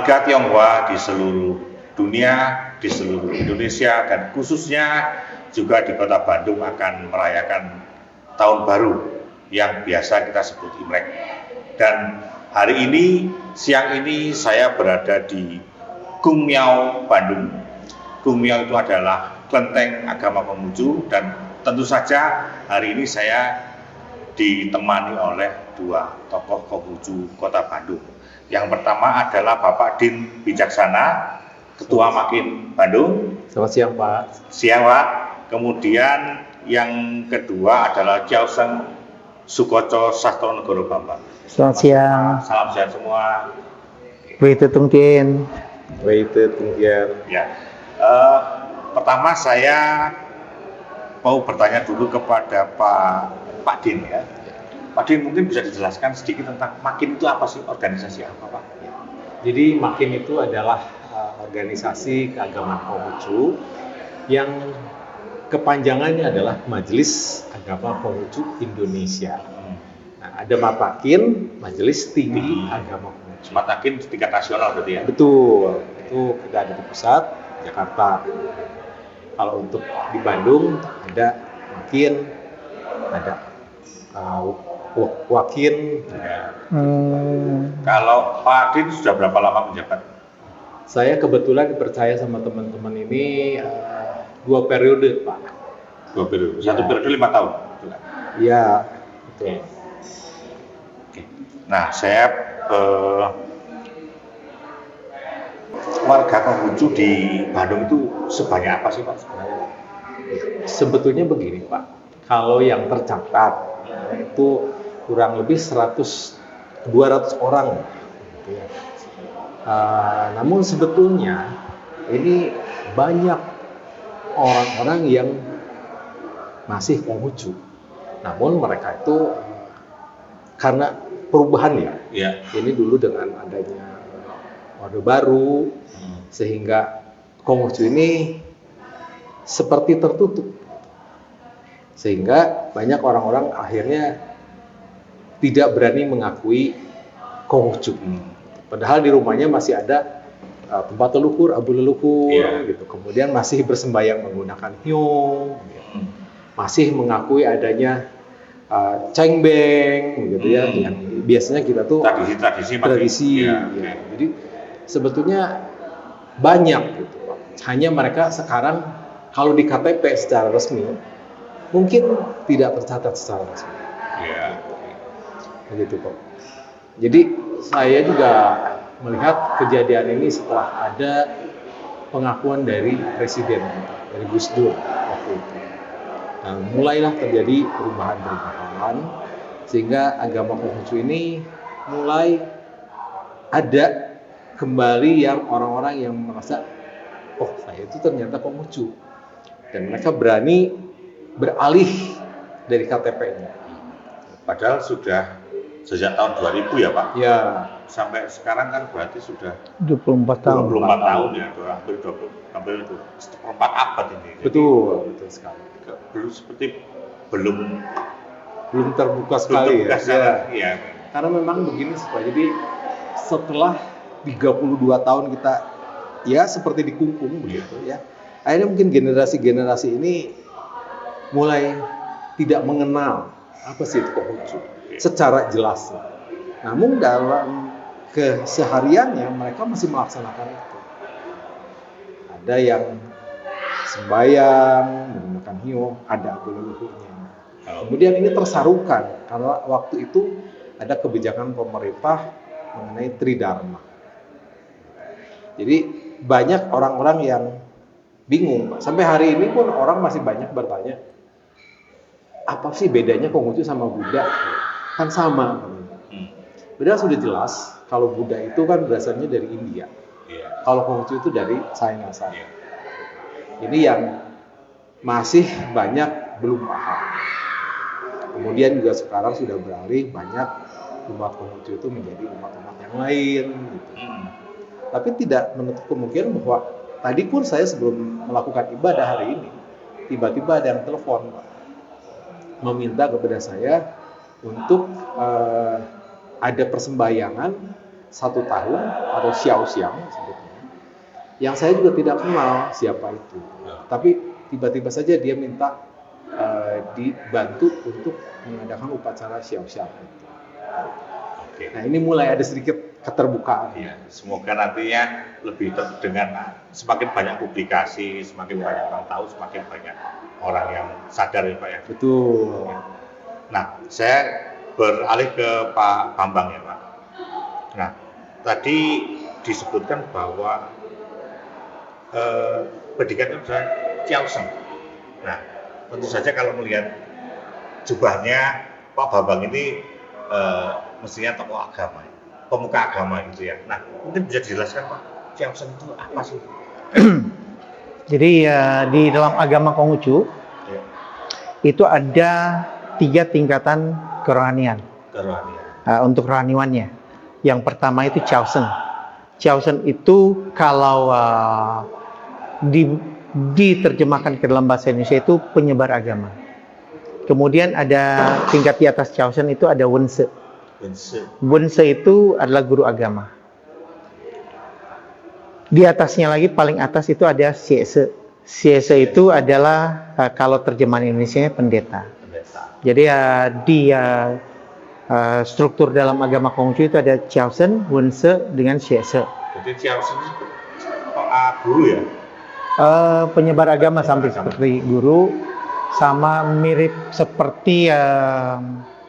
warga Tionghoa di seluruh dunia, di seluruh Indonesia, dan khususnya juga di Kota Bandung akan merayakan Tahun Baru yang biasa kita sebut Imlek. Dan hari ini, siang ini saya berada di Gungmiao, Bandung. Gungmiao itu adalah kelenteng agama Konghucu, dan tentu saja hari ini saya ditemani oleh dua tokoh Konghucu Kota Bandung. Yang pertama adalah Bapak Din Bijaksana, Ketua Makin Bandung. Selamat siang, Pak. Siang, Pak. Kemudian yang kedua adalah Kiau Seng Sukoco Sastronegoro Bambang. Selamat siang. Salam sehat semua. Weite Tungtien. Weite Tungtien. Ya. Pertama saya mau bertanya dulu kepada Pak Din ya. Pak Din mungkin bisa dijelaskan sedikit tentang Makin itu apa sih, organisasi apa, Pak? Jadi Makin itu adalah organisasi keagamaan Konghucu yang kepanjangannya adalah Majelis Agama Konghucu Indonesia. Nah, ada MAPAKIN, Majelis Tinggi Agama Konghucu. MAPAKIN tingkat nasional berarti ya? Betul, itu kita ada di pusat, Jakarta. Kalau untuk di Bandung ada Makin, ada Wakin. Ya. Kalau Pak Din sudah berapa lama menjabat? Saya kebetulan dipercaya sama teman-teman ini 2 periode, Pak. 2 periode. Satu periode 5 tahun. Iya, betul. Oke. Nah, saya warga Konghucu di Bandung itu sebanyak apa sih, Pak sebenarnya? Sebetulnya begini, Pak. Kalau yang tercatat itu kurang lebih 200 orang. Gitu ya. Namun sebetulnya ini banyak orang-orang yang masih Konghucu. Namun mereka itu karena perubahan ya. Ini dulu dengan adanya Orde Baru, sehingga Konghucu ini seperti tertutup. Sehingga banyak orang-orang akhirnya tidak berani mengakui Konghucu. Padahal di rumahnya masih ada tempat leluhur, abu leluhur, gitu. Kemudian masih bersembayang menggunakan hyong, gitu. Masih mengakui adanya cengbeng, gitu ya. Yang biasanya kita tuh tradisi. Ya. Jadi sebetulnya banyak, gitu. Hanya mereka sekarang kalau di KTP secara resmi mungkin tidak tercatat secara resmi. Begitu kok. Jadi saya juga melihat kejadian ini setelah ada pengakuan dari Presiden, dari Gus Dur waktu itu. Nah, mulailah terjadi perubahan-perubahan sehingga agama Konghucu ini mulai ada kembali yang orang-orang yang merasa, oh saya itu ternyata Konghucu, dan mereka berani beralih dari KTP-nya. Padahal sudah sejak tahun 2000 ya, Pak? Ya. Sampai sekarang kan berarti sudah 24 tahun. 24 tahun ya, hampir 24 abad ini. Betul sekali. Belum terbuka sekali ya. Karena memang begini Pak. Jadi setelah 32 tahun kita ya seperti dikungkung begitu ya. Akhirnya mungkin generasi-generasi ini mulai tidak mengenal apa sih itu Konghucu secara jelas. Namun dalam kesehariannya mereka masih melaksanakan itu. Ada yang sembahyang menggunakan hyong, ada abu leluhurnya. Kemudian ini tersarukan karena waktu itu ada kebijakan pemerintah mengenai Tridharma. Jadi banyak orang-orang yang bingung. Sampai hari ini pun orang masih banyak bertanya, apa sih bedanya Konghucu sama Buddha? Kan sama. Padahal sudah jelas kalau Buddha itu kan berasalnya dari India. Kalau Konghucu itu dari China saja. Ini yang masih banyak belum paham. Kemudian juga sekarang sudah beralih banyak umat Konghucu itu menjadi umat-umat yang lain gitu. Tapi tidak menutup kemungkinan bahwa tadi pun saya sebelum melakukan ibadah hari ini tiba-tiba ada yang telepon meminta kepada saya untuk ada persembahyangan 1 tahun atau Xiao Xiang sebutnya, yang saya juga tidak kenal siapa itu, tapi tiba-tiba saja dia minta dibantu untuk mengadakan upacara Xiao Xiang itu. Oke. Nah, ini mulai ada sedikit keterbukaan. Ya, semoga nantinya dengan semakin banyak publikasi, semakin banyak orang tahu, semakin banyak orang yang sadar ya Pak ya. Betul. Nah, saya beralih ke Pak Bambang ya Pak. Nah, tadi disebutkan bahwa pendidikan itu adalah Chiao Sheng. Nah, tentu saja kalau melihat jubahnya Pak Bambang ini mestinya tokoh agama, pemuka agama gitu ya. Nah, mungkin bisa dijelaskan Pak, Chiao Sheng itu apa sih? Jadi di dalam agama Konghucu Ya, itu ada 3 tingkatan kerohanian. kerohanian. Untuk rohaniwannya, yang pertama itu Chiao Sheng. Chiao Sheng itu kalau diterjemahkan ke dalam bahasa Indonesia itu penyebar agama. Kemudian ada tingkat di atas Chiao Sheng itu ada Wen Se. Wen Se itu adalah guru agama. Di atasnya lagi, paling atas itu ada Xie Se. Xie Se itu adalah kalau terjemahan Indonesia pendeta. Jadi di struktur dalam agama Konghucu itu ada Chiao Sheng, Wen Se dengan Xie Se. Jadi Chiao Sheng itu guru ya? Penyebar agama sampai seperti guru, sama mirip seperti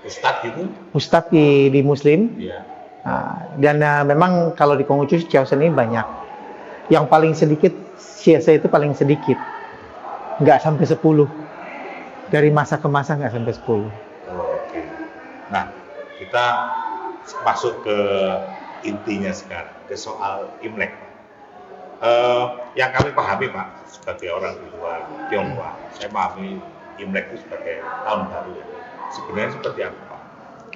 Ustadz gitu? Ustadz di Muslim. Iya. Dan memang kalau di Konghucu Chiao Sheng ini banyak. Yang paling sedikit Xie Se itu paling sedikit, nggak sampai 10. Dari masa ke masa nggak sampai 10. Oke. Nah, kita masuk ke intinya sekarang, ke soal Imlek. Yang kami pahami Pak, sebagai orang di luar Tionghoa, saya pahami Imlek itu sebagai tahun baru ya. Sebenarnya seperti apa Pak?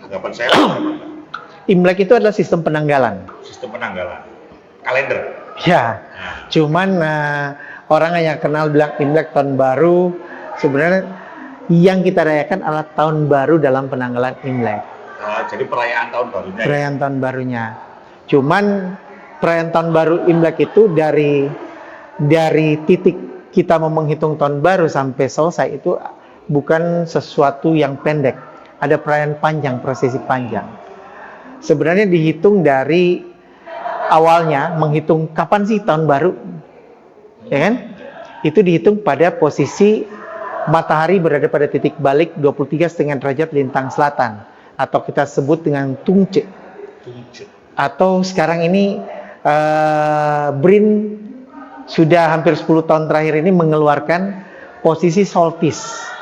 Anggapan saya apa? Imlek itu adalah sistem penanggalan. Sistem penanggalan, kalender. Ya, cuman orang yang kenal bilang Imlek tahun baru, sebenarnya yang kita rayakan adalah tahun baru dalam penanggalan Imlek. Jadi perayaan tahun barunya. Perayaan tahun barunya. Cuman perayaan tahun baru Imlek itu dari titik kita mau menghitung tahun baru sampai selesai itu bukan sesuatu yang pendek. Ada perayaan panjang, prosesi panjang. Sebenarnya dihitung dari awalnya, menghitung kapan sih tahun baru, ya kan? Itu dihitung pada posisi matahari berada pada titik balik 23,5 derajat lintang selatan, atau kita sebut dengan Tungce. Atau sekarang ini BRIN sudah hampir 10 tahun terakhir ini mengeluarkan posisi solstice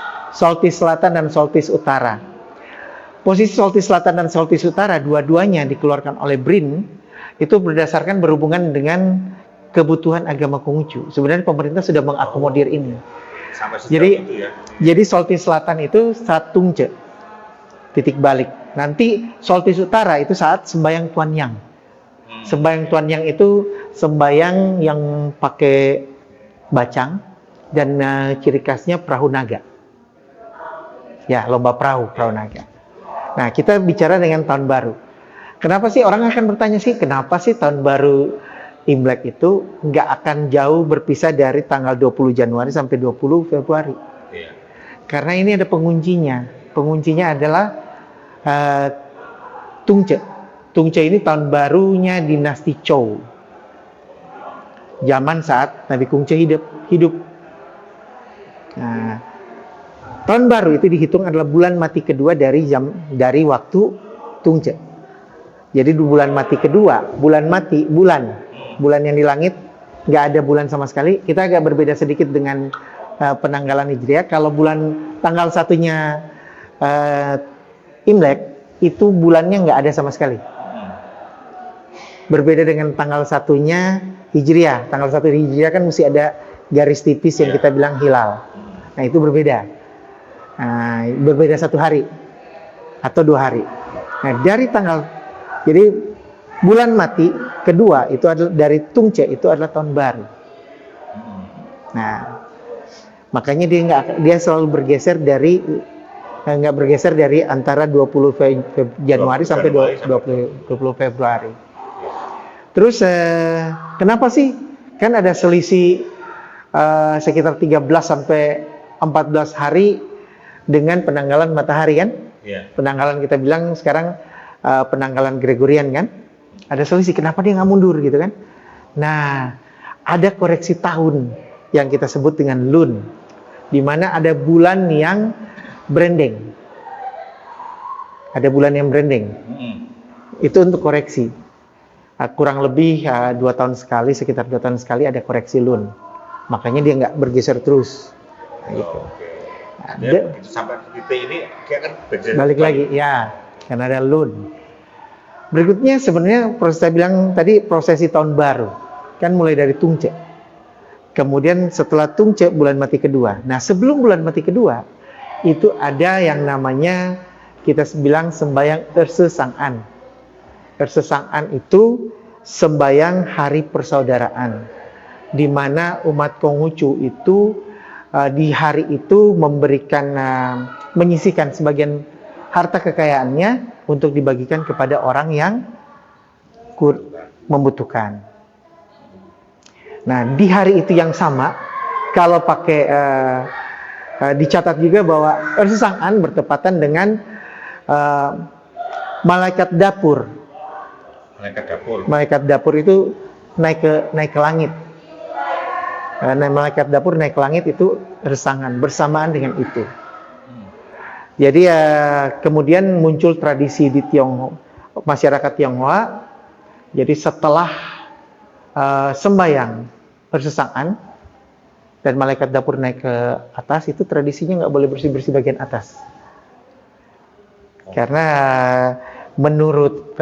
selatan dan solstice utara. Posisi solstice selatan dan solstice utara dua-duanya dikeluarkan oleh BRIN itu berdasarkan berhubungan dengan kebutuhan agama Konghucu. Sebenarnya pemerintah sudah mengakomodir ini. Sampai Jadi itu ya. Jadi solstice selatan itu saat Tungce, titik balik. Nanti solstice utara itu saat sembahyang Tuan Yang. Sembahyang Tuan Yang itu sembahyang yang pakai bacang dan ciri khasnya perahu naga. Ya, lomba perahu naga. Nah, kita bicara dengan tahun baru. Kenapa sih orang akan bertanya sih, kenapa sih tahun baru Imlek itu nggak akan jauh berpisah dari tanggal 20 Januari sampai 20 Februari? Iya. Karena ini ada penguncinya. Penguncinya adalah Tungce. Tungce ini tahun barunya dinasti Zhou. Zaman saat Nabi Konghucu hidup. Nah, tahun baru itu dihitung adalah bulan mati kedua dari waktu Tungce. Jadi di bulan mati kedua, bulan yang di langit, nggak ada bulan sama sekali. Kita agak berbeda sedikit dengan penanggalan Hijriah. Kalau bulan tanggal 1-nya Imlek, itu bulannya nggak ada sama sekali. Berbeda dengan tanggal 1-nya Hijriah. Tanggal 1 Hijriah kan mesti ada garis tipis yang kita bilang hilal. Nah, itu berbeda. Berbeda 1 hari atau 2 hari. Nah, jadi bulan mati kedua itu adalah dari Tungce, itu adalah tahun baru. Nah, makanya dia selalu bergeser dari nggak bergeser dari antara 20 Januari sampai 20 Februari. Terus kenapa sih? Kan ada selisih sekitar 13 sampai 14 hari dengan penanggalan matahari kan? Iya. Penanggalan kita bilang sekarang penanggalan Gregorian kan? Ada selisih, kenapa dia nggak mundur gitu kan? Nah, ada koreksi tahun yang kita sebut dengan lun, di mana ada bulan yang branding. Ada bulan yang branding. Itu untuk koreksi. Kurang lebih 2 tahun sekali, sekitar 2 tahun sekali ada koreksi lun. Makanya dia nggak bergeser terus. Nah, gitu. Oke. Dia begitu sampai titik ini dia kan balik lagi, ya, karena ada lun. Berikutnya sebenarnya proses saya bilang tadi prosesi tahun baru, kan mulai dari Tungce. Kemudian setelah Tungce bulan mati kedua. Nah sebelum bulan mati kedua itu ada yang namanya kita bilang sembayang Erse Sang'an. Erse Sang'an itu sembayang hari persaudaraan, di mana umat Konghucu itu di hari itu memberikan menyisihkan sebagian harta kekayaannya untuk dibagikan kepada orang yang membutuhkan. Nah, di hari itu yang sama, kalau pakai dicatat juga bahwa Erse Sang'an bertepatan dengan malaikat dapur. Malaikat dapur itu naik ke langit. Malaikat dapur naik ke langit itu Erse Sang'an bersamaan dengan itu. Jadi kemudian muncul tradisi di masyarakat Tionghoa. Jadi setelah sembayang Erse Sang'an dan malaikat dapur naik ke atas, itu tradisinya nggak boleh bersih-bersih bagian atas. Karena menurut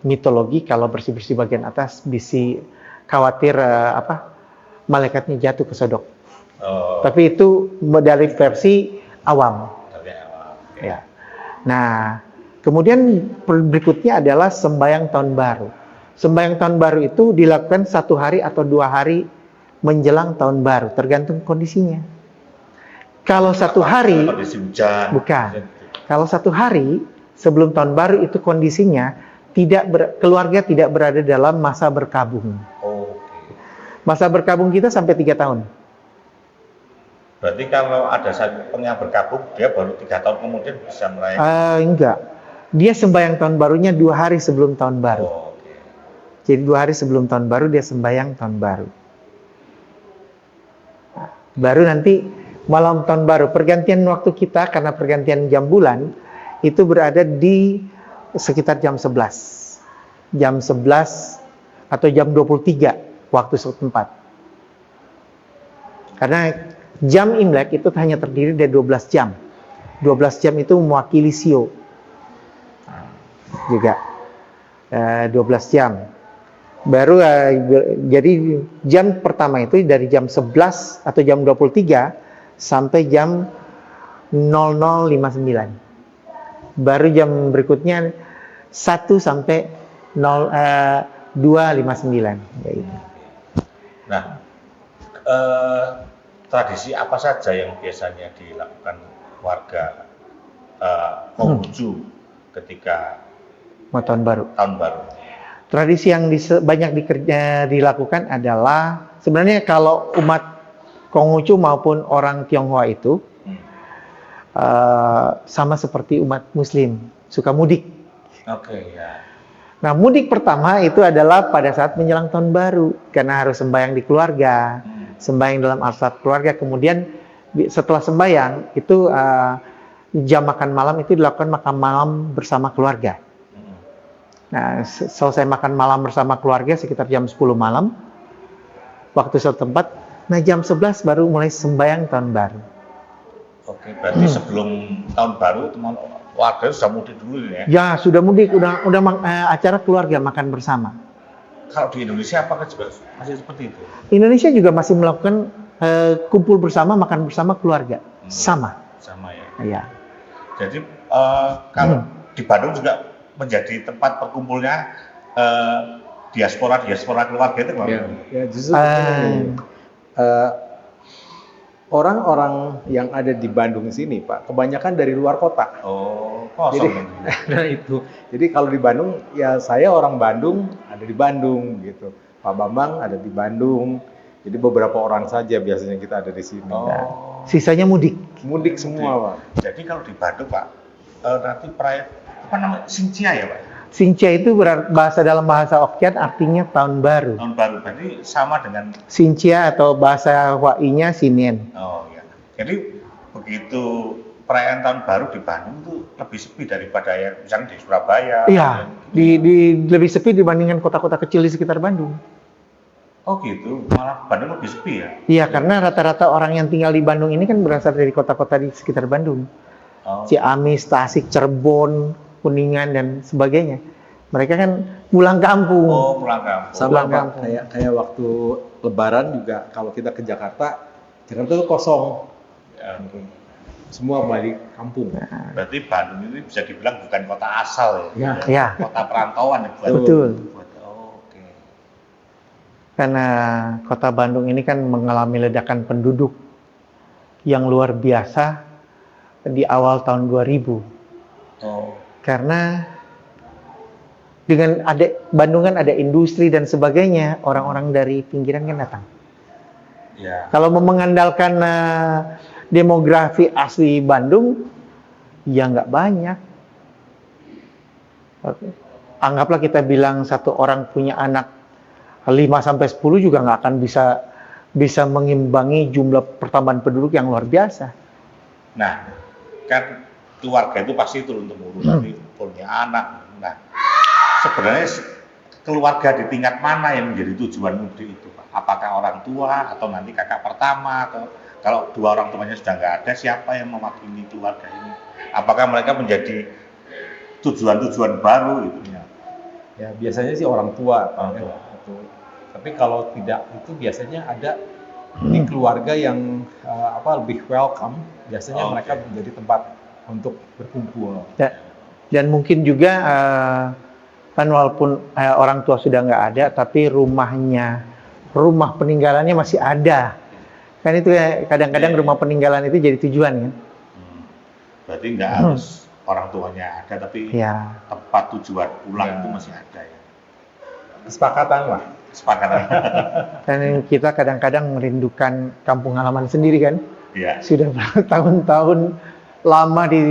mitologi kalau bersih-bersih bagian atas bisa khawatir malaikatnya jatuh ke sodok. Tapi itu dari versi awam. Ya. Nah, kemudian berikutnya adalah sembayang tahun baru. Sembayang tahun baru itu dilakukan 1 hari atau 2 hari menjelang tahun baru, tergantung kondisinya. Kalau 1 hari, kondisi hujan, bukan. Kalau 1 hari sebelum tahun baru itu kondisinya keluarga tidak berada dalam masa berkabung. Masa berkabung kita sampai 3 tahun. Berarti kalau ada yang berkabung, dia baru 3 tahun kemudian bisa merayakan? Enggak. Dia sembahyang tahun barunya 2 hari sebelum tahun baru. Jadi 2 hari sebelum tahun baru dia sembahyang tahun baru. Nah, baru nanti malam tahun baru, pergantian waktu kita karena pergantian jam bulan itu berada di sekitar jam 11. Jam 11 atau jam 23 waktu setempat. Karena jam Imlek itu hanya terdiri dari 12 jam. 12 jam itu mewakili Sio. Juga 12 jam. Baru jadi jam pertama itu dari jam 11 atau jam 23 sampai jam 00.59. Baru jam berikutnya 1 sampai 2.59. Gitu. Nah, tradisi apa saja yang biasanya dilakukan warga Konghucu ketika tahun baru? Tradisi yang banyak dilakukan adalah sebenarnya kalau umat Konghucu maupun orang Tionghoa itu sama seperti umat Muslim, suka mudik. Ya. Nah, mudik pertama itu adalah pada saat menjelang tahun baru, karena harus sembahyang di keluarga, sembahyang dalam altar keluarga. Kemudian setelah sembahyang itu jam makan malam itu dilakukan makan malam bersama keluarga. Nah, selesai makan malam bersama keluarga sekitar jam 10 malam waktu setempat. Nah, jam 11 baru mulai sembahyang tahun baru. Oke, berarti sebelum tahun baru teman warga sudah mudik dulu ya? Ya, sudah mudik, udah acara keluarga makan bersama. Kalau di Indonesia apakah juga masih seperti itu? Indonesia juga masih melakukan kumpul bersama, makan bersama keluarga. Sama ya? Iya. Jadi kalau di Bandung juga menjadi tempat berkumpulnya diaspora keluarga itu bagaimana? Ya, justru orang-orang yang ada di Bandung sini, Pak, kebanyakan dari luar kota. Oh, Jadi, kosong. nah itu. Jadi kalau di Bandung, ya saya orang Bandung, ada di Bandung gitu. Pak Bambang ada di Bandung. Jadi beberapa orang saja biasanya kita ada di sini. Oh, Sisanya mudik. Mudik semua, Pak. jadi kalau di Bandung Pak, nanti perayaan apa namanya Xinjia ya Pak? Xinjia itu dalam bahasa Hokkien artinya tahun baru. Tahun baru berarti sama dengan Xinjia atau bahasa Hawaiinya Sinien. oh ya. Jadi begitu perayaan tahun baru di Bandung tuh lebih sepi daripada yang misalnya di Surabaya. Iya, yang- lebih sepi dibandingkan kota-kota kecil di sekitar Bandung. Oh gitu, malah Bandung lebih sepi ya? Iya, karena rata-rata orang yang tinggal di Bandung ini kan berasal dari kota-kota di sekitar Bandung. Oh, Ciamis, Tasik, Cirebon, Kuningan dan sebagainya. Mereka kan pulang kampung. oh pulang kampung. Sama Pulang Pak, kampung. kayak waktu Lebaran juga kalau kita ke Jakarta itu kosong. Ya, Semua balik kampung. berarti Bandung ini bisa dibilang bukan kota asal ya? Ya. Ya, Kota perantauan ya buat. betul. Oh, oke. Karena kota Bandung ini kan mengalami ledakan penduduk yang luar biasa di awal tahun 2000. Oh, Karena dengan Bandung kan ada industri dan sebagainya, orang-orang dari pinggiran kan datang. ya. Kalau mau mengandalkan demografi asli Bandung, ya nggak banyak. Oke. Anggaplah kita bilang satu orang punya anak 5-10 juga nggak akan bisa mengimbangi jumlah pertambahan penduduk yang luar biasa. Nah, kan keluarga itu pasti turun-temurun nanti punya anak. Nah, sebenarnya keluarga di tingkat mana yang menjadi tujuan mudik itu, Pak? Apakah orang tua atau nanti kakak pertama atau kalau dua orang tuanya sudah nggak ada, siapa yang mewakili keluarga ini? Apakah mereka menjadi tujuan-tujuan baru gitu ya? Ya biasanya sih orang tua, Pak, Orang ya. tua. Gitu. Tapi kalau tidak itu biasanya ada di keluarga yang lebih welcome. Biasanya Oke. mereka menjadi tempat untuk berkumpul. Dan mungkin juga kan walaupun orang tua sudah nggak ada, tapi rumah peninggalannya masih ada. Kan itu ya, kadang-kadang rumah peninggalan itu jadi tujuan kan. Berarti nggak harus orang tuanya ada, tapi Ya. tempat tujuan pulang Ya. itu masih ada ya. Kesepakatan lah. Kesepakatan. Dan kita kadang-kadang merindukan kampung halaman sendiri kan. Ya. Sudah bertahun-tahun lama di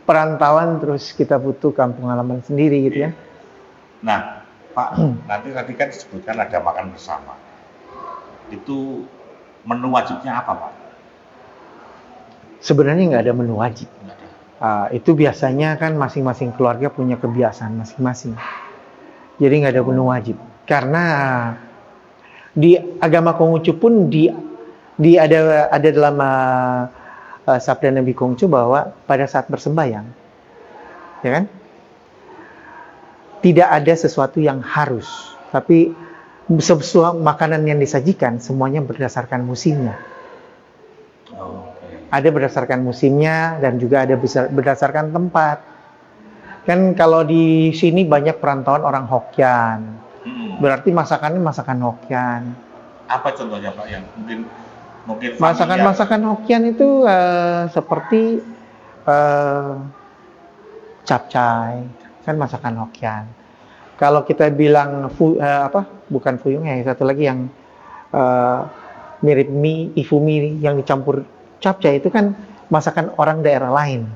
perantauan, terus kita butuh kampung halaman sendiri gitu ya. Nah, Pak, nanti tadi kan disebutkan ada makan bersama. Itu menu wajibnya apa, Pak? Sebenarnya nggak ada menu wajib. Nggak ada. Itu biasanya kan masing-masing keluarga punya kebiasaan masing-masing. Jadi nggak ada menu wajib. Karena di agama Konghucu pun ada dalam sabda Nabi Konghucu bahwa pada saat bersembahyang, ya kan, tidak ada sesuatu yang harus, tapi sesuatu makanan yang disajikan semuanya berdasarkan musimnya. Oke. Ada berdasarkan musimnya dan juga ada berdasarkan tempat. Kan kalau di sini banyak perantauan orang Hokkien, berarti masakannya masakan Hokkien. Apa contohnya, Pak, yang mungkin familiar? Masakan Hokkien itu seperti capcay, kan masakan Hokkien. Kalau kita bilang bukan fuyung ya, satu lagi yang mirip mie, ifumi yang dicampur capcay itu kan masakan orang daerah lain.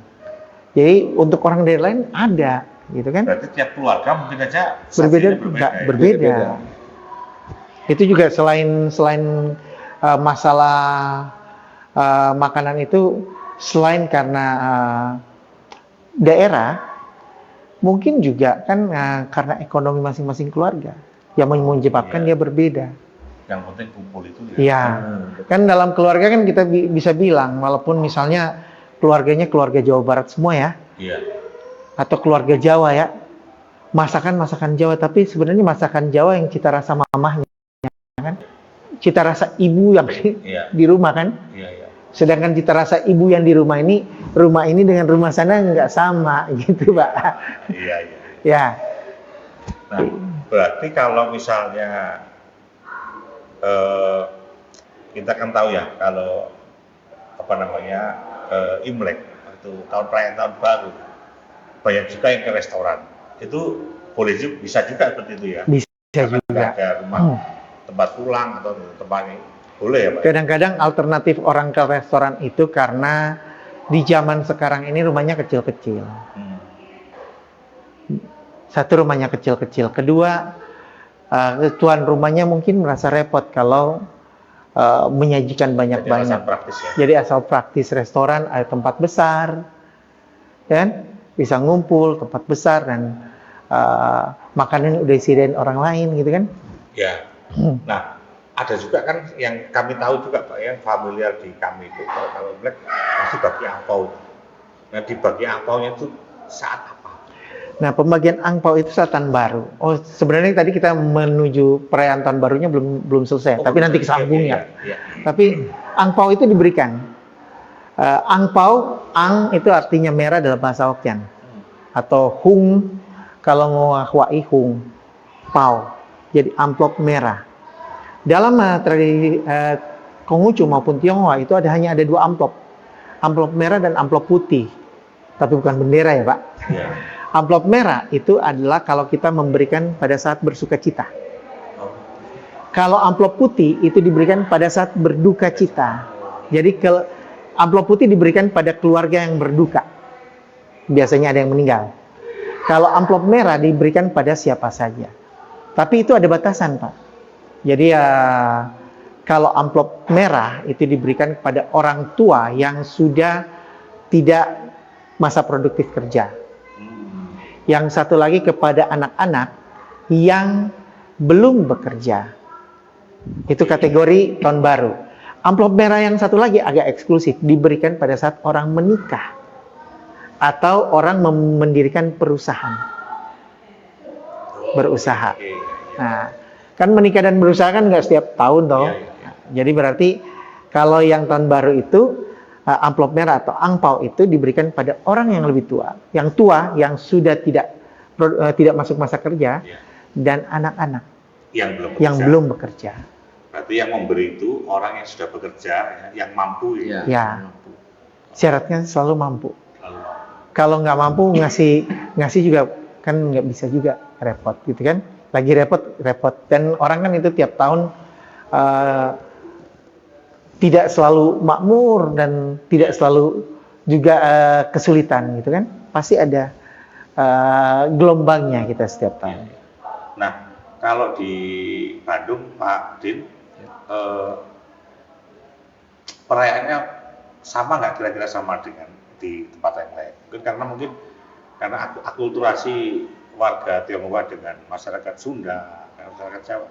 Jadi untuk orang daerah lain ada, gitu kan? Berarti tiap keluarga mungkin aja Berbeda, sajiannya enggak, ya? berbeda. Itu juga selain masalah makanan itu, selain karena daerah, mungkin juga kan karena ekonomi masing-masing keluarga yang menyebabkan Iya. dia berbeda. Yang penting kumpul itu ya. Iya, kan dalam keluarga kan kita bisa bilang, walaupun misalnya keluarganya keluarga Jawa Barat semua ya, Iya. atau keluarga Jawa ya, masakan Jawa, tapi sebenarnya masakan Jawa yang cita rasa mamahnya kan, cita rasa ibu yang Iya. di rumah kan. Iya, iya. Sedangkan cita rasa ibu yang di rumah ini dengan rumah sana nggak sama gitu, Pak. Iya, iya. Ya, Nah, berarti kalau misalnya kita kan tahu ya kalau Imlek itu perayaan tahun baru, banyak juga yang ke restoran. Itu boleh juga, bisa juga seperti itu ya. Bisa karena juga. ada rumah tempat pulang atau tempatnya boleh ya Pak. Kadang-kadang alternatif orang ke restoran itu karena di zaman sekarang ini rumahnya kecil-kecil. Satu, rumahnya kecil-kecil. Kedua, tuan rumahnya mungkin merasa repot kalau menyajikan banyak-banyak. Jadi asal praktis restoran ada tempat besar, kan? Bisa ngumpul tempat besar dan makanan udah disediain orang lain gitu kan? Ya. Nah, ada juga kan yang kami tahu juga Pak, yang familiar di kami itu kalau Imlek pasti bagi angpau. Nah, dibagi angpaunya itu saat apa? Nah, pembagian angpau itu saat tahun baru. Oh, sebenarnya tadi kita menuju perayaan tahun barunya belum selesai, tapi nanti kesambung ya. Tapi angpau itu diberikan. Angpau, ang itu artinya merah dalam bahasa Hokkien. Atau hung, kalau ngawai hung, pau. Jadi amplop merah. Dalam tradisi Konghucu maupun Tionghoa itu hanya ada dua amplop. Amplop merah dan amplop putih. Tapi bukan bendera ya Pak. Ya. Amplop merah itu adalah kalau kita memberikan pada saat bersuka cita. Kalau amplop putih itu diberikan pada saat berduka cita. Jadi amplop putih diberikan pada keluarga yang berduka. Biasanya ada yang meninggal. Kalau amplop merah diberikan pada siapa saja. Tapi itu ada batasan Pak. Jadi kalau amplop merah itu diberikan kepada orang tua yang sudah tidak masa produktif kerja. Yang satu lagi kepada anak-anak yang belum bekerja. Itu kategori tahun baru. Amplop merah yang satu lagi agak eksklusif, diberikan pada saat orang menikah atau orang mendirikan perusahaan. Berusaha. Nah, kan menikah dan berusaha kan nggak setiap tahun toh. Jadi berarti kalau yang tahun baru itu amplop merah atau angpau itu diberikan pada orang yang lebih tua, yang sudah tidak masuk masa kerja, dan anak-anak yang belum bekerja. Berarti yang memberi itu orang yang sudah bekerja, yang mampu ya. Mampu. Syaratnya selalu mampu. Kalau nggak mampu ngasih juga kan nggak bisa juga, repot gitu kan? Lagi repot. Dan orang kan itu tiap tahun tidak selalu makmur dan tidak selalu juga kesulitan gitu kan, pasti ada gelombangnya kita setiap tahun. Nah, kalau di Bandung Pak Din, perayaannya sama nggak kira-kira sama dengan di tempat yang lain? Mungkin karena akulturasi warga Tionghoa dengan masyarakat Sunda, masyarakat Jawa,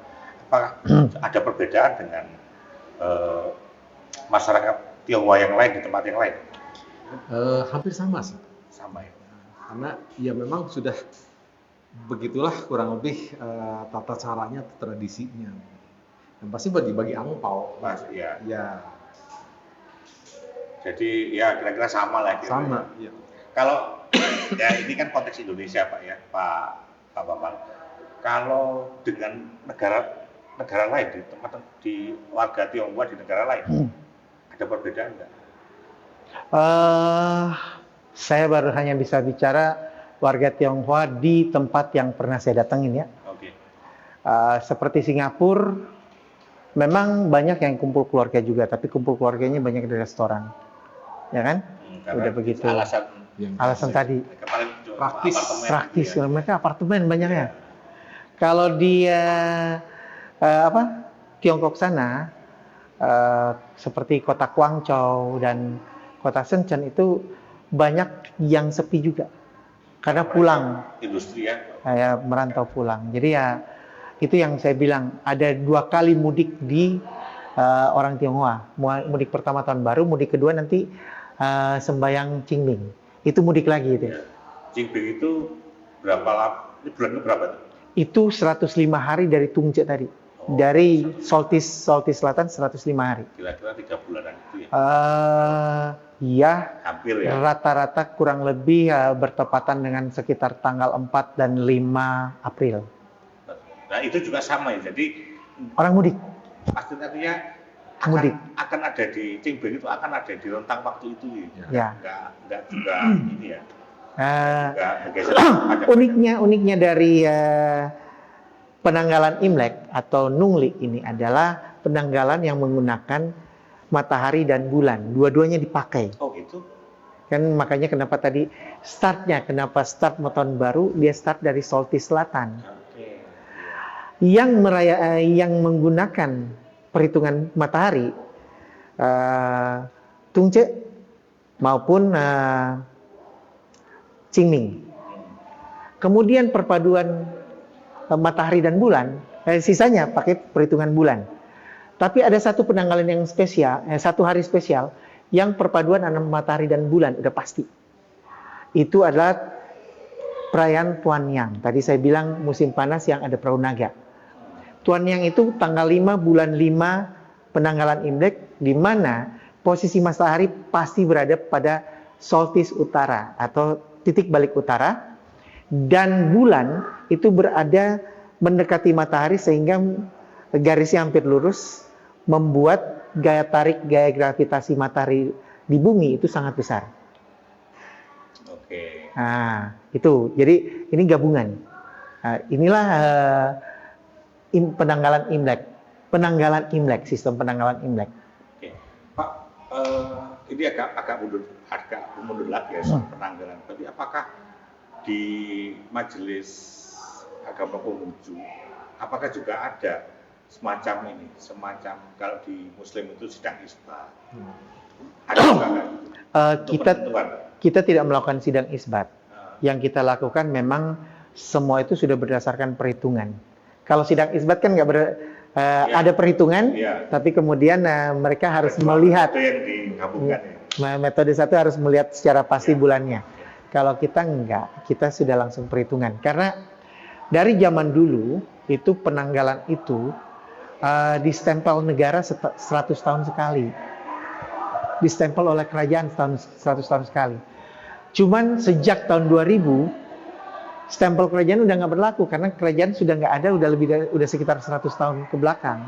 apakah ada perbedaan dengan masyarakat Tionghoa yang lain di tempat yang lain? Hampir sama sih. Sama ya. Karena ya memang sudah begitulah kurang lebih tata caranya, tradisinya. Yang pasti bagi-bagi angpau. Ya. Jadi ya kira-kira sama lah. Sama. Ya. Kalau ya ini kan konteks Indonesia Pak ya, Pak Bambang. Kalau dengan negara lain di warga Tionghoa di negara lain, ada perbedaan nggak? Saya baru hanya bisa bicara warga Tionghoa di tempat yang pernah saya datangin ya. Seperti Singapura, memang banyak yang kumpul keluarga juga, tapi kumpul keluarganya banyak di restoran, ya kan? Udah begitu. Alasan tadi. Praktis. Mereka apartemen banyaknya. Kalau di Tiongkok sana, seperti kota Guangzhou dan kota Shenzhen itu banyak yang sepi juga karena pulang industri ya, merantau pulang. Jadi ya itu yang saya bilang, ada 2 kali mudik di orang Tionghoa. Mudik pertama tahun baru, mudik kedua nanti sembayang Qingming, itu mudik lagi itu. Qingming itu berapa lama? Ini bulannya berapa tuh? Itu 105 hari dari Tungje tadi. Dari solstice selatan 105 hari. Kira-kira 3 bulanan itu ya? Iya. Hampir ya? Rata-rata kurang lebih bertepatan dengan sekitar tanggal 4 dan 5 April. Nah itu juga sama ya, jadi orang mudik. pasti artinya mudik. akan ada di Cingbeng itu akan ada di rentang waktu itu Ya. Enggak juga ini ya. Eh, Enggak bergeser pada uniknya dari penanggalan Imlek atau Nungli ini adalah penanggalan yang menggunakan matahari dan bulan. Dua-duanya dipakai. Oh gitu. Kan makanya kenapa tadi kenapa start tahun baru, dia start dari solstice selatan. Oke. Yang menggunakan perhitungan matahari, Tungce maupun Qingming. Kemudian perpaduan matahari dan bulan, sisanya pakai perhitungan bulan. Tapi ada satu penanggalan yang spesial, satu hari spesial yang perpaduan antara matahari dan bulan udah pasti. Itu adalah perayaan Tuan Yang. Tadi saya bilang musim panas yang ada perahu naga. Tuan Yang itu tanggal 5 bulan 5 penanggalan Imlek, di mana posisi matahari pasti berada pada solstice utara atau titik balik utara, dan bulan itu berada mendekati matahari sehingga garisnya hampir lurus, membuat gaya gravitasi matahari di bumi itu sangat besar. Oke. Nah, itu. Jadi ini gabungan. Nah, inilah penanggalan Imlek, sistem penanggalan Imlek. Oke. Pak, ini agak mundur lagi ya soal penanggalan. Tapi apakah di Majelis Agama Konghucu, apakah juga ada semacam kalau di Muslim itu sidang isbat? Ada juga nggak? Kita tidak melakukan sidang isbat. Yang kita lakukan memang semua itu sudah berdasarkan perhitungan. Kalau sidang isbat kan nggak ada perhitungan, tapi kemudian mereka harus melihat. Itu yang digabungkan ya. Metode satu harus melihat secara pasti bulannya. Kalau kita enggak, kita sudah langsung perhitungan. Karena dari zaman dulu itu penanggalan itu distempel negara 100 tahun sekali. Distempel oleh kerajaan 100 tahun sekali. Cuman sejak tahun 2000 stempel kerajaan udah nggak berlaku karena kerajaan sudah nggak ada, udah sekitar 100 tahun ke belakang.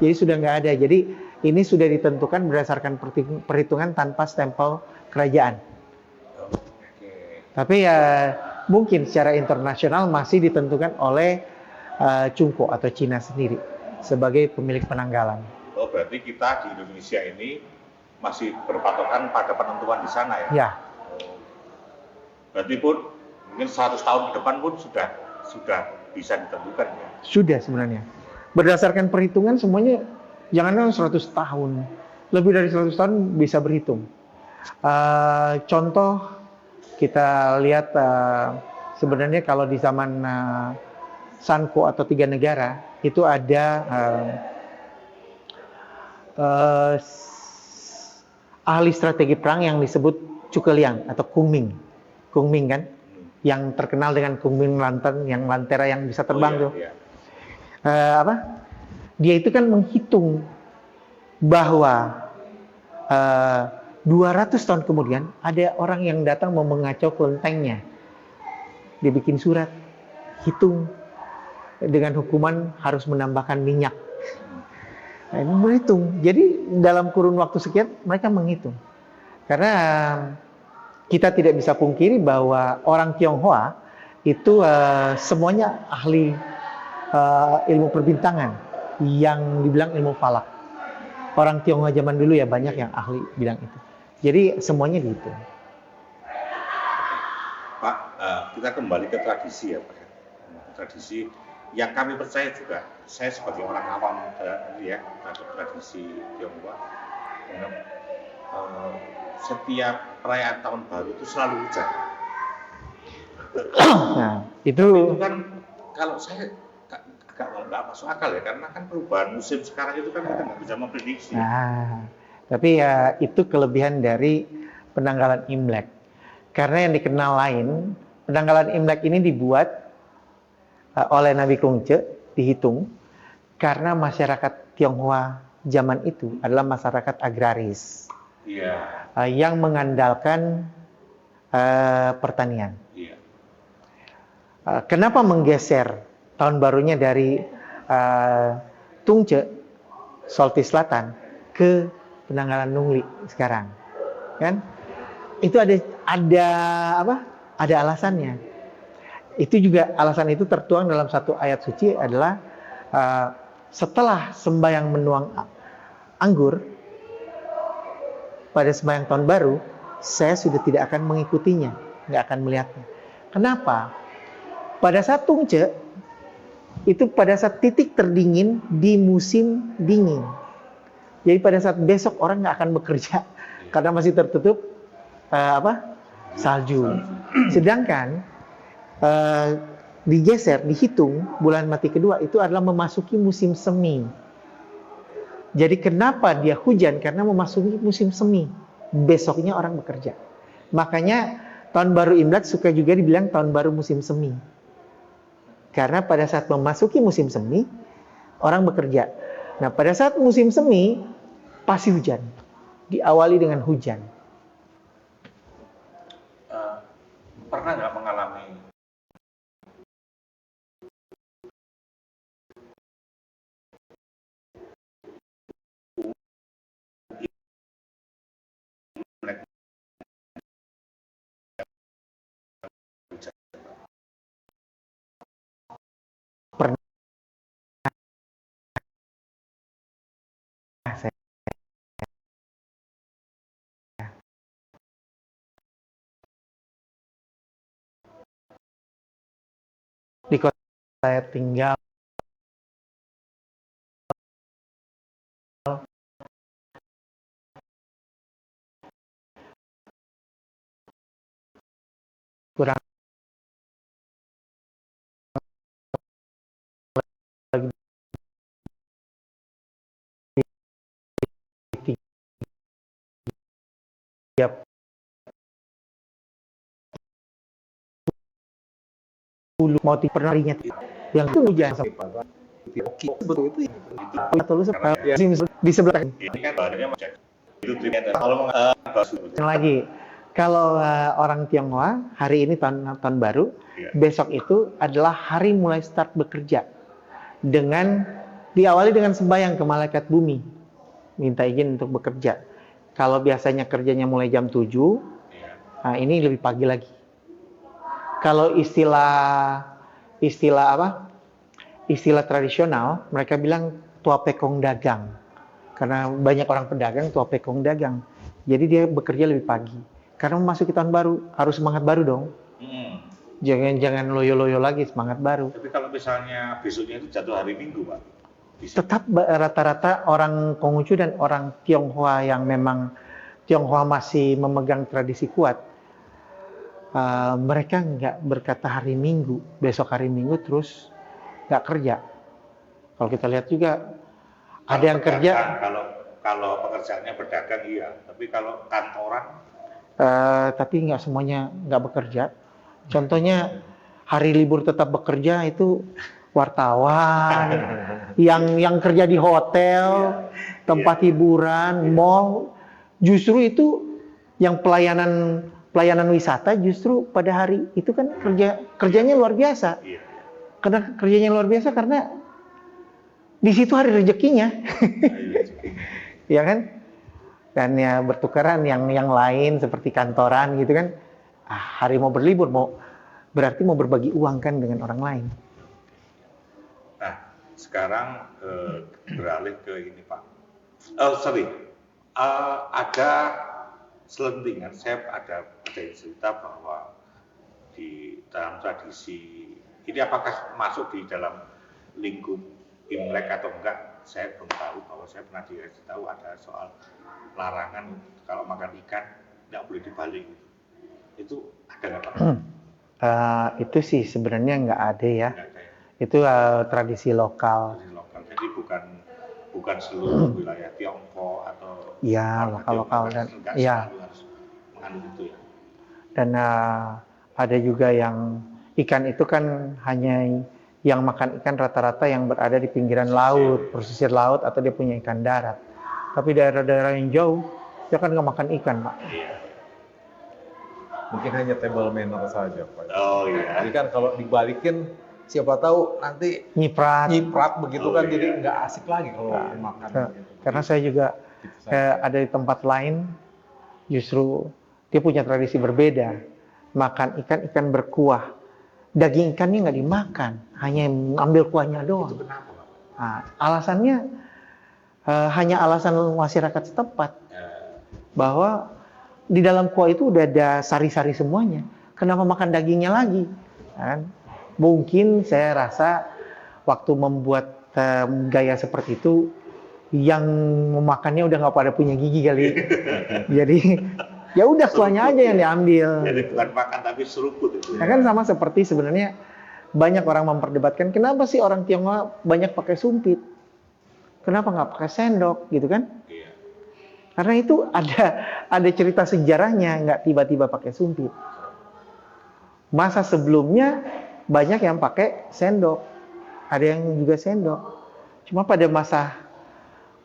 Jadi sudah nggak ada. Jadi ini sudah ditentukan berdasarkan perhitungan tanpa stempel kerajaan. Tapi ya mungkin secara internasional masih ditentukan oleh Cungko atau Cina sendiri sebagai pemilik penanggalan. Oh, berarti kita di Indonesia ini masih berpatokan pada penentuan di sana ya? Ya. Berarti pun mungkin 100 tahun ke depan pun sudah bisa ditentukan ya? Sudah sebenarnya. Berdasarkan perhitungan semuanya jangan 100 tahun. Lebih dari 100 tahun bisa berhitung. Contoh kita lihat sebenarnya kalau di zaman Sanko atau Tiga Negara itu ada ahli strategi perang yang disebut Cukeliang atau Kungming kan, yang terkenal dengan Kungming Lantern, yang lantera yang bisa terbang tuh. Iya. Dia itu kan menghitung bahwa 200 tahun kemudian ada orang yang datang mau mengacau kelentengnya. Dia bikin surat, hitung dengan hukuman harus menambahkan minyak. Nah, ini berhitung. Jadi dalam kurun waktu sekian mereka menghitung. Karena kita tidak bisa pungkiri bahwa orang Tionghoa itu semuanya ahli ilmu perbintangan yang dibilang ilmu falak. Orang Tionghoa zaman dulu ya banyak yang ahli bilang itu. Jadi semuanya dihitung. Pak, kita kembali ke tradisi ya Pak. Tradisi yang kami percaya juga, saya sebagai orang awam ya terhadap tradisi Tionghoa, setiap perayaan tahun baru itu selalu hujan. Nah, itu kan kalau saya agak nggak masuk akal ya, karena kan perubahan musim sekarang itu kan kita nggak bisa memprediksi. Nah, tapi ya itu kelebihan dari penanggalan Imlek. Karena yang dikenal lain, penanggalan Imlek ini dibuat oleh Nabi Kongce, dihitung karena masyarakat Tionghoa zaman itu adalah masyarakat agraris. Iya. Yang mengandalkan pertanian. Iya. Kenapa menggeser tahun barunya dari Tungce, solstice selatan, ke penanggalan Nungli sekarang, kan? Itu ada apa? Ada alasannya. Itu juga alasan itu tertuang dalam satu ayat suci adalah setelah sembahyang menuang anggur pada sembahyang tahun baru, saya sudah tidak akan mengikutinya, nggak akan melihatnya. Kenapa? Pada saat Tungce itu pada saat titik terdingin di musim dingin. Jadi pada saat besok orang nggak akan bekerja karena masih tertutup salju. Sedangkan digeser, dihitung bulan mati kedua itu adalah memasuki musim semi. Jadi kenapa dia hujan? Karena memasuki musim semi. Besoknya orang bekerja. Makanya tahun baru Imlek suka juga dibilang tahun baru musim semi. Karena pada saat memasuki musim semi, orang bekerja. Nah, pada saat musim semi, pasti hujan. Diawali dengan hujan. Pernah nggak mengalami Di kota saya tinggal kurang lebih 30 mau pernah ingat yang itu hujan di sebelah ini kan bahannya macam itu kalau lagi. Kalau orang Tionghoa hari ini tahun baru, besok itu adalah hari mulai start bekerja dengan diawali dengan sembahyang ke malaikat bumi, minta izin untuk bekerja. Kalau biasanya kerjanya mulai jam 7, nah ini lebih pagi lagi. Kalau istilah tradisional, mereka bilang tua pekong dagang. Karena banyak orang pedagang, tua pekong dagang. Jadi dia bekerja lebih pagi. Karena memasuki tahun baru, harus semangat baru dong. Jangan loyo-loyo lagi, semangat baru. Tapi kalau misalnya besoknya itu jatuh hari Minggu, Pak? Bisa. Tetap rata-rata orang Konghucu dan orang Tionghoa yang memang Tionghoa masih memegang tradisi kuat, mereka nggak berkata hari Minggu, besok hari Minggu terus nggak kerja. Kalau kita lihat juga ada yang kerja. Kalau pekerjaannya berdagang iya, tapi kalau kantoran tapi nggak semuanya nggak bekerja. Contohnya hari libur tetap bekerja itu wartawan, yang kerja di hotel, tempat hiburan, mall. Justru itu yang pelayanan wisata justru pada hari itu kan kerjanya luar biasa. Karena kerjanya luar biasa karena di situ hari rezekinya. Ya kan? Dan ya bertukaran yang lain seperti kantoran gitu kan, hari mau berlibur berarti mau berbagi uang kan dengan orang lain. Nah sekarang beralih ke ini Pak. Ada selentingan, saya ada cerita bahwa di dalam tradisi ini apakah masuk di dalam lingkup Imlek atau enggak? Saya belum tahu, bahwa saya pernah dikasih tahu ada soal larangan kalau makan ikan nggak boleh dibalik. Itu ada nggak Pak? Itu sih sebenarnya nggak ada ya. Nggak ada, ya? Itu tradisi lokal. Jadi bukan seluruh wilayah Tiongkok atau ya lokal dan ya harus menganut itu ya. Dan ada juga yang ikan itu kan hanya yang makan ikan rata-rata yang berada di pinggiran laut, pesisir laut, atau dia punya ikan darat. Tapi daerah-daerah yang jauh, dia kan nggak makan ikan, Pak. Iya. Mungkin hanya table manner saja, Pak. Oh iya. Jadi kan kalau dibalikin, siapa tahu nanti Nyiprat begitu kan, jadi nggak asik lagi kalau makan. Karena saya juga ada di tempat lain justru dia punya tradisi berbeda, makan ikan berkuah, daging ikannya nggak dimakan, hanya ambil kuahnya doang. Itu kenapa, Pak? Nah, alasannya hanya alasan masyarakat setempat bahwa di dalam kuah itu udah ada sari-sari semuanya. Kenapa makan dagingnya lagi? Kan? Mungkin saya rasa waktu membuat gaya seperti itu, yang memakannya udah nggak pada punya gigi kali. Jadi ya udah kuahnya aja yang diambil. Jadi bukan makan tapi seruput itu. Nah, kan sama seperti sebenarnya banyak orang memperdebatkan kenapa sih orang Tionghoa banyak pakai sumpit, kenapa nggak pakai sendok gitu kan? Iya. Karena itu ada cerita sejarahnya, nggak tiba-tiba pakai sumpit. Masa sebelumnya banyak yang pakai sendok, ada yang juga sendok. Cuma pada masa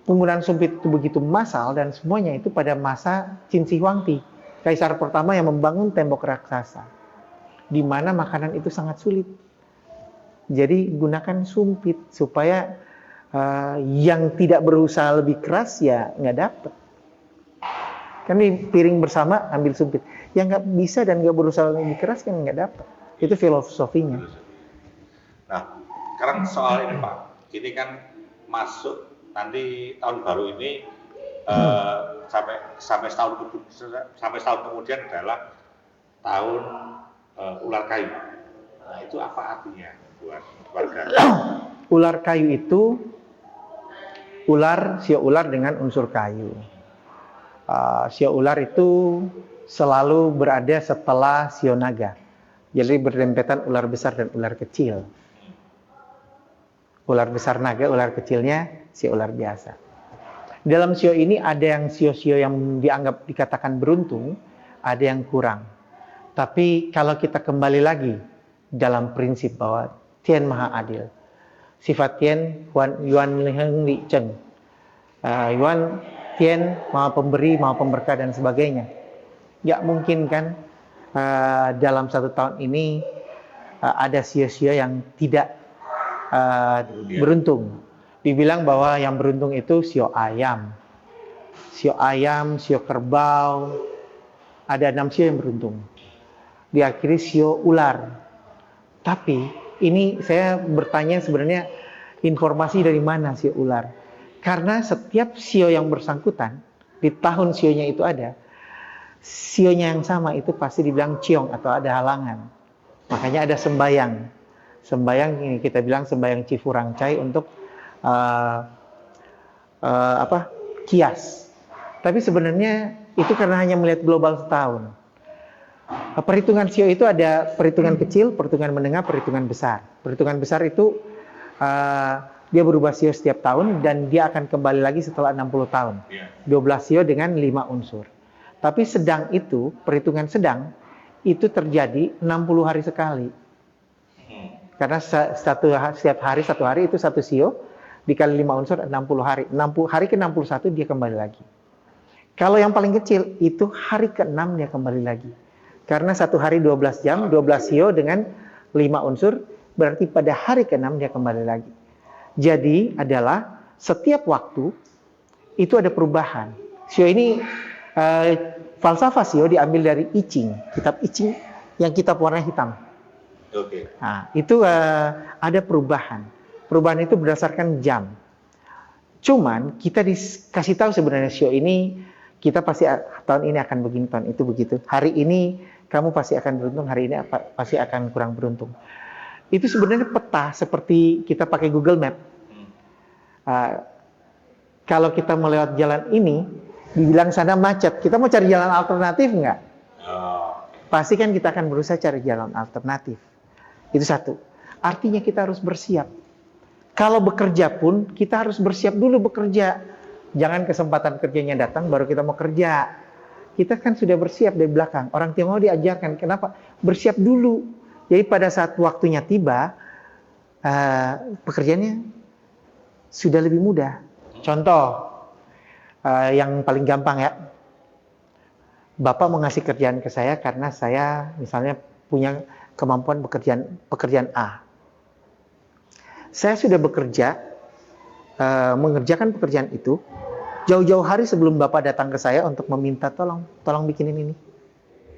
penggunaan sumpit itu begitu massal dan semuanya itu pada masa Qin Shi Huangdi, kaisar pertama yang membangun tembok raksasa, di mana makanan itu sangat sulit. Jadi gunakan sumpit supaya yang tidak berusaha lebih keras ya nggak dapet. Kan di piring bersama ambil sumpit, yang nggak bisa dan nggak berusaha lebih keras kan nggak dapet. Itu filosofinya. Nah, sekarang soal ini Pak, ini kan masuk nanti tahun baru ini sampai setahun kemudian adalah tahun ular kayu. Nah, itu apa artinya buat warga? Ular kayu itu sio ular dengan unsur kayu. Sio ular itu selalu berada setelah sio naga. Jadi berdempetan ular besar dan ular kecil. Ular besar naga, ular kecilnya sio ular biasa. Dalam sio ini ada yang sio-sio yang dianggap dikatakan beruntung, ada yang kurang. Tapi kalau kita kembali lagi dalam prinsip bahwa Tian Maha Adil, sifat Tian Yuan Liheng Li Cheng, Yuan Tian Maha Pemberi, Maha Pemberkah dan sebagainya. Ya mungkin kan dalam satu tahun ini ada sio-sio yang tidak beruntung. Dibilang bahwa yang beruntung itu sio ayam, sio kerbau, ada 6 sio yang beruntung. Diakhiri sio ular. Tapi ini saya bertanya sebenarnya informasi dari mana sio ular? Karena setiap sio yang bersangkutan di tahun sionya itu ada, sionya yang sama itu pasti dibilang ciong atau ada halangan. Makanya ada sembayang. Sembayang ini kita bilang sembayang Cifurangcai untuk kias. Tapi sebenarnya itu karena hanya melihat global setahun. Perhitungan sio itu ada perhitungan kecil, perhitungan menengah, perhitungan besar. Perhitungan besar itu dia berubah sio setiap tahun dan dia akan kembali lagi setelah 60 tahun. 12 sio dengan 5 unsur. Tapi sedang itu, perhitungan sedang itu terjadi 60 hari sekali. Karena setiap hari satu hari itu satu sio dikali 5 unsur 60 hari. 60 hari ke-61 dia kembali lagi. Kalau yang paling kecil itu hari ke-6 dia kembali lagi. Karena satu hari 12 jam, 12 sio dengan 5 unsur, berarti pada hari ke-6 dia kembali lagi. Jadi adalah setiap waktu itu ada perubahan. Sio ini falsafah sio diambil dari I Ching, kitab I Ching yang kitab warna hitam. Oke. Nah, itu ada perubahan. Perubahan itu berdasarkan jam. Cuman kita dikasih tahu sebenarnya sio ini kita pasti tahun ini akan begini, tahun itu begitu. Hari ini kamu pasti akan beruntung, hari ini pasti akan kurang beruntung. Itu sebenarnya peta seperti kita pakai Google Map. Kalau kita mau lewat jalan ini, dibilang sana macet, kita mau cari jalan alternatif nggak? Pasti kan kita akan berusaha cari jalan alternatif. Itu satu. Artinya kita harus bersiap. Kalau bekerja pun, kita harus bersiap dulu bekerja. Jangan kesempatan kerjanya datang, baru kita mau kerja. Kita kan sudah bersiap dari belakang. Orang Tionghoa diajarkan, kenapa? Bersiap dulu. Jadi pada saat waktunya tiba, pekerjaannya sudah lebih mudah. Contoh, yang paling gampang ya. Bapak mau ngasih kerjaan ke saya karena saya misalnya punya kemampuan pekerjaan A. Saya sudah bekerja, mengerjakan pekerjaan itu, jauh-jauh hari sebelum Bapak datang ke saya untuk meminta tolong bikinin ini.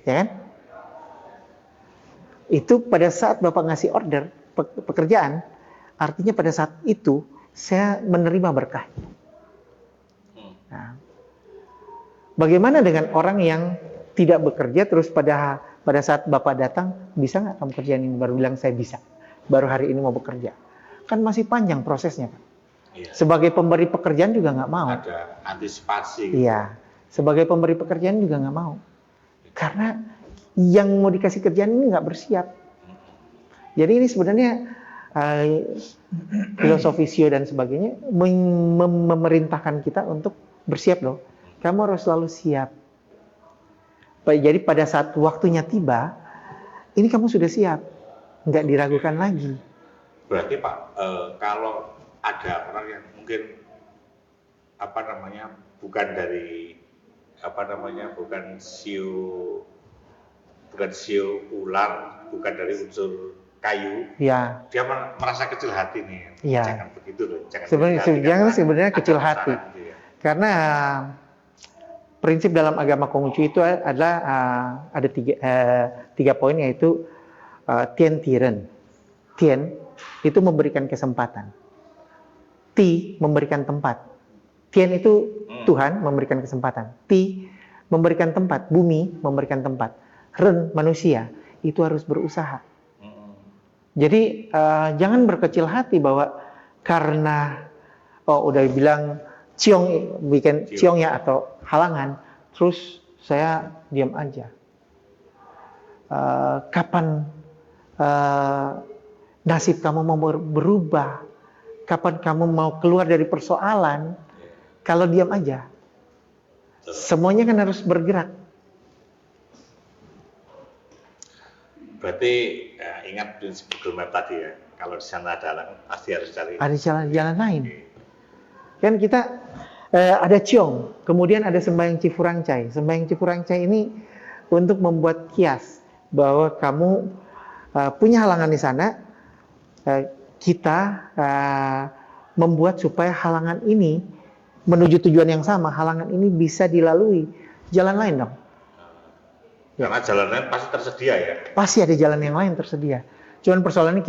Ya kan? Itu pada saat Bapak ngasih order pekerjaan, artinya pada saat itu saya menerima berkah. Nah, bagaimana dengan orang yang tidak bekerja terus pada saat Bapak datang, bisa nggak kamu kerjaan ini? Baru bilang saya bisa. Baru hari ini mau bekerja. Kan masih panjang prosesnya, Pak. Iya. Sebagai pemberi pekerjaan juga nggak mau. Ada antisipasi. Iya. Sebagai pemberi pekerjaan juga nggak mau. Karena yang mau dikasih kerjaan ini nggak bersiap. Jadi ini sebenarnya filosofi Sio dan sebagainya memerintahkan kita untuk bersiap loh. Kamu harus selalu siap. Jadi pada saat waktunya tiba, ini kamu sudah siap. Nggak diragukan lagi. Berarti Pak, kalau ada orang yang mungkin bukan dari bukan sio ular, bukan dari unsur kayu, Ya. dia merasa kecil hati nih. Ya. Jangan begitu loh. Sebenarnya kecil hati. Gitu ya. Karena prinsip dalam agama Konghucu itu adalah ada tiga poin, yaitu Tien Tiren. Tien itu memberikan kesempatan. Ti memberikan tempat. Tien itu Tuhan memberikan kesempatan. Ti memberikan tempat. Bumi memberikan tempat. Ren manusia itu harus berusaha. Jadi jangan berkecil hati bahwa karena udah bilang ciong bikin ciong ya atau halangan, terus saya diam aja. Kapan nasib kamu mau berubah? Kapan kamu mau keluar dari persoalan? Kalau diam aja, semuanya kan harus bergerak. Berarti ingat prinsip Google Map tadi ya, kalau di sana ada jalan pasti harus cari. Ada jalan-jalan lain. Kan kita ada ciong, kemudian ada sembahyang Cifurangcai. Sembahyang Cifurangcai ini untuk membuat kias bahwa kamu punya halangan di sana. Kita membuat supaya halangan ini menuju tujuan yang sama. Halangan ini bisa dilalui. Jalan lain dong. Karena jalan lain pasti tersedia ya. Pasti ada jalan yang lain tersedia. Cuman persoalannya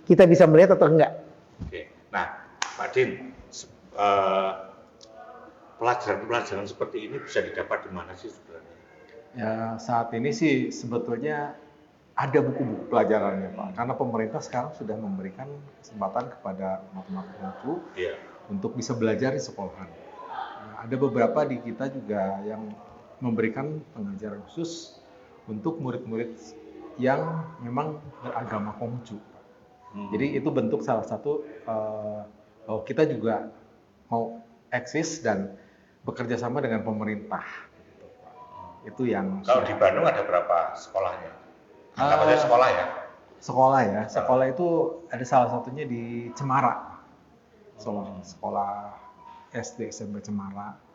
kita bisa melihat atau enggak. Oke. Nah, Pak Din, pelajaran-pelajaran seperti ini bisa didapat di mana sih sebenarnya? Ya, saat ini sih sebetulnya ada buku-buku pelajarannya, Pak. Karena pemerintah sekarang sudah memberikan kesempatan kepada umat-umat Konghucu untuk bisa belajar di sekolahan. Nah, ada beberapa di kita juga yang memberikan pengajaran khusus untuk murid-murid yang memang beragama Konghucu. Jadi itu bentuk salah satu bahwa kita juga mau eksis dan bekerja sama dengan pemerintah. Itu yang kalau di Bandung ada berapa sekolahnya? Namanya sekolah ya? Sekolah ya. Sekolah itu ada salah satunya di Cemara. Sekolah SD SMP Cemara.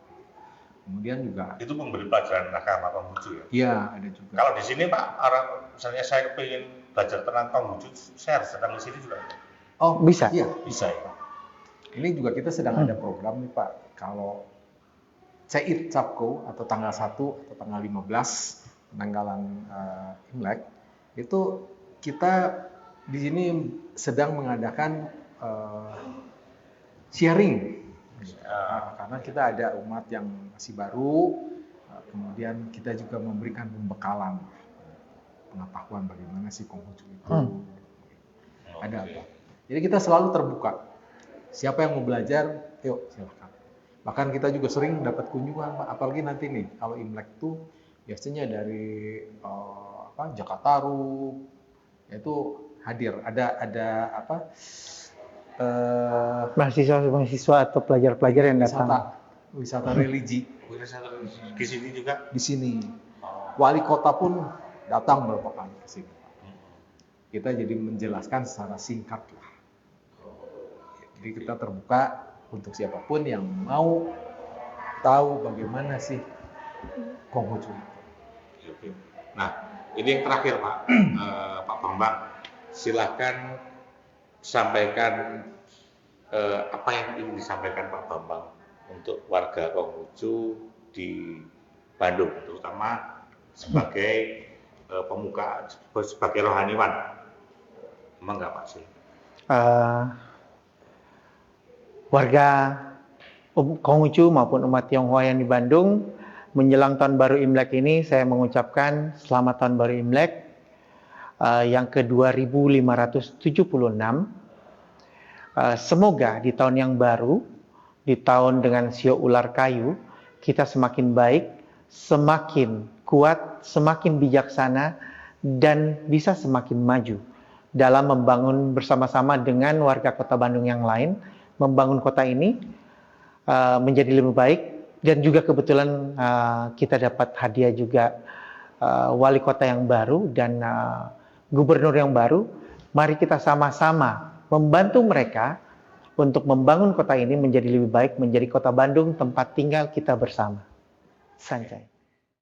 Kemudian juga itu memberi pelajaran agama Konghucu ya? Iya, ada juga. Kalau di sini Pak, orang misalnya saya pengen belajar tentang Konghucu, saya harus datang ke sini juga? Oh, bisa. Iya, bisa ya. Ini juga kita sedang ada program nih Pak. Kalau Cait Capko atau tanggal 1 atau tanggal 15 penanggalan Imlek, itu kita di sini sedang mengadakan sharing. Karena kita ada umat yang masih baru, kemudian kita juga memberikan pembekalan pengetahuan bagaimana sih Konghucu itu. Ada apa? Jadi kita selalu terbuka. Siapa yang mau belajar, yuk silahkan. Bahkan kita juga sering dapat kunjungan, Pak. Apalagi nanti nih, kalau Imlek itu biasanya dari Jakartaru, itu hadir. Ada mahasiswa atau pelajar-pelajar yang datang. Wisata religi. Di sini juga? Di sini. Wali kota pun datang beberapa kali ke sini. Kita jadi menjelaskan secara singkat lah. Jadi kita terbuka untuk siapapun yang mau tahu bagaimana sih Konghucu. Nah, ini yang terakhir Pak, Pak Bambang, silahkan sampaikan apa yang ingin disampaikan Pak Bambang untuk warga Konghucu di Bandung, terutama sebagai pemuka, sebagai rohaniwan. Emang nggak Pak Sil? Warga Konghucu maupun umat Tionghoa yang di Bandung, menjelang Tahun Baru Imlek ini saya mengucapkan Selamat Tahun Baru Imlek yang ke-2576. Semoga di tahun yang baru, di tahun dengan sio ular kayu, kita semakin baik, semakin kuat, semakin bijaksana, dan bisa semakin maju dalam membangun bersama-sama dengan warga Kota Bandung yang lain, membangun kota ini menjadi lebih baik. Dan juga kebetulan kita dapat hadiah juga wali kota yang baru dan gubernur yang baru. Mari kita sama-sama membantu mereka untuk membangun kota ini menjadi lebih baik, menjadi Kota Bandung tempat tinggal kita bersama. Sancai.